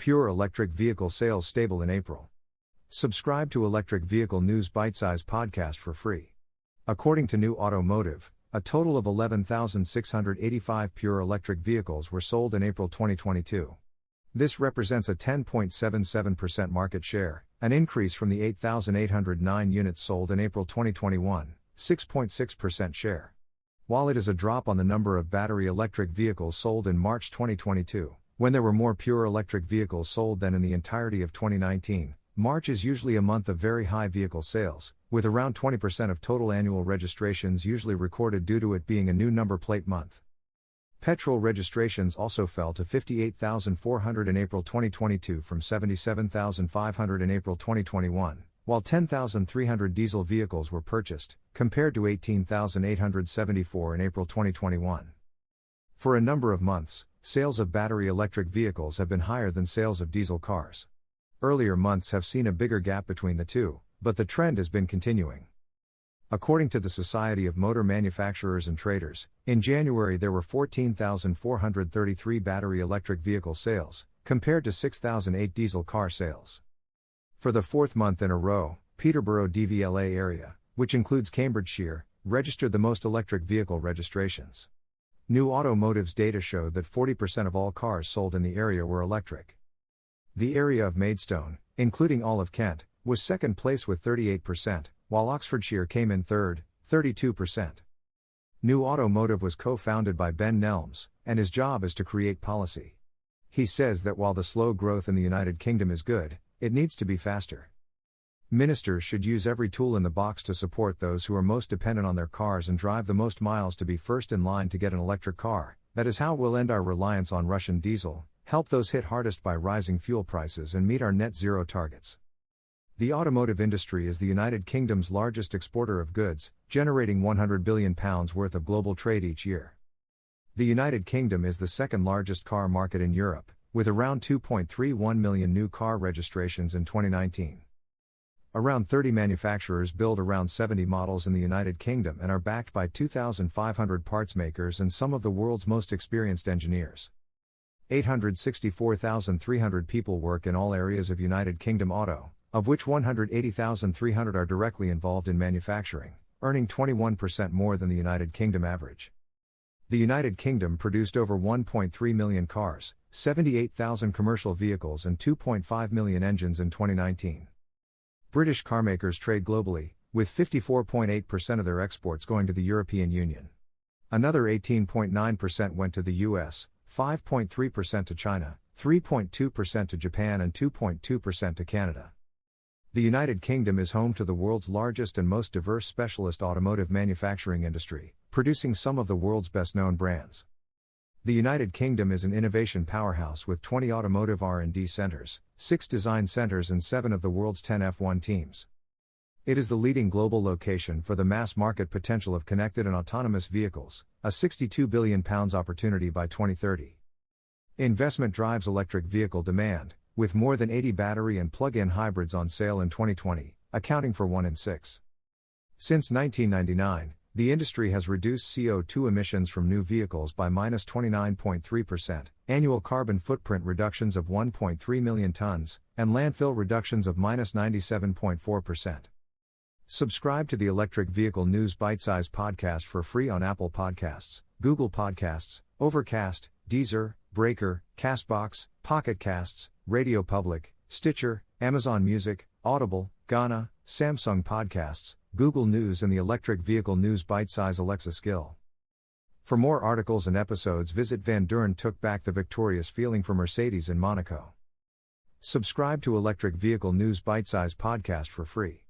Pure electric vehicle sales stable in April. Subscribe to Electric Vehicle News Bitesize podcast for free. According to New Automotive, a total of 11,685 pure electric vehicles were sold in April 2022. This represents a 10.77% market share, an increase from the 8,809 units sold in April 2021, 6.6% share. While it is a drop on the number of battery electric vehicles sold in March 2022, when there were more pure electric vehicles sold than in the entirety of 2019, March is usually a month of very high vehicle sales, with around 20% of total annual registrations usually recorded due to it being a new number plate month. Petrol registrations also fell to 58,400 in April 2022 from 77,500 in April 2021, while 10,300 diesel vehicles were purchased, compared to 18,874 in April 2021. For a number of months, sales of battery electric vehicles have been higher than sales of diesel cars. Earlier months have seen a bigger gap between the two, but the trend has been continuing. According to the Society of Motor Manufacturers and Traders, in January there were 14,433 battery electric vehicle sales, compared to 6,008 diesel car sales. For the fourth month in a row, Peterborough DVLA area, which includes Cambridgeshire, registered the most electric vehicle registrations. New Automotive's data showed that 40% of all cars sold in the area were electric. The area of Maidstone, including all of Kent, was second place with 38%, while Oxfordshire came in third, 32%. New Automotive was co-founded by Ben Nelms, and his job is to create policy. He says that while the slow growth in the United Kingdom is good, it needs to be faster. Ministers should use every tool in the box to support those who are most dependent on their cars and drive the most miles to be first in line to get an electric car. That is how we'll end our reliance on Russian diesel, help those hit hardest by rising fuel prices, and meet our net zero targets. The automotive industry is the United Kingdom's largest exporter of goods, generating £100 billion worth of global trade each year. The United Kingdom is the second largest car market in Europe, with around 2.31 million new car registrations in 2019. Around 30 manufacturers build around 70 models in the United Kingdom and are backed by 2,500 parts makers and some of the world's most experienced engineers. 864,300 people work in all areas of United Kingdom auto, of which 180,300 are directly involved in manufacturing, earning 21% more than the United Kingdom average. The United Kingdom produced over 1.3 million cars, 78,000 commercial vehicles and 2.5 million engines in 2019. British carmakers trade globally, with 54.8% of their exports going to the European Union. Another 18.9% went to the US, 5.3% to China, 3.2% to Japan and 2.2% to Canada. The United Kingdom is home to the world's largest and most diverse specialist automotive manufacturing industry, producing some of the world's best-known brands. The United Kingdom is an innovation powerhouse with 20 automotive R&D centers, 6 design centers and 7 of the world's 10 F1 teams. It is the leading global location for the mass market potential of connected and autonomous vehicles, a £62 billion opportunity by 2030. Investment drives electric vehicle demand, with more than 80 battery and plug-in hybrids on sale in 2020, accounting for 1 in 6. Since 1999, the industry has reduced CO2 emissions from new vehicles by -29.3%, annual carbon footprint reductions of 1.3 million tons, and landfill reductions of -97.4%. Subscribe to the Electric Vehicle News Bitesize podcast for free on Apple Podcasts, Google Podcasts, Overcast, Deezer, Breaker, Castbox, Pocket Casts, Radio Public, Stitcher, Amazon Music, Audible, Gaana, Samsung Podcasts, Google News and the Electric Vehicle News Bitesize Alexa skill. For more articles and episodes visit Van Duren took back the victorious feeling for Mercedes in Monaco. Subscribe to Electric Vehicle News Bitesize podcast for free.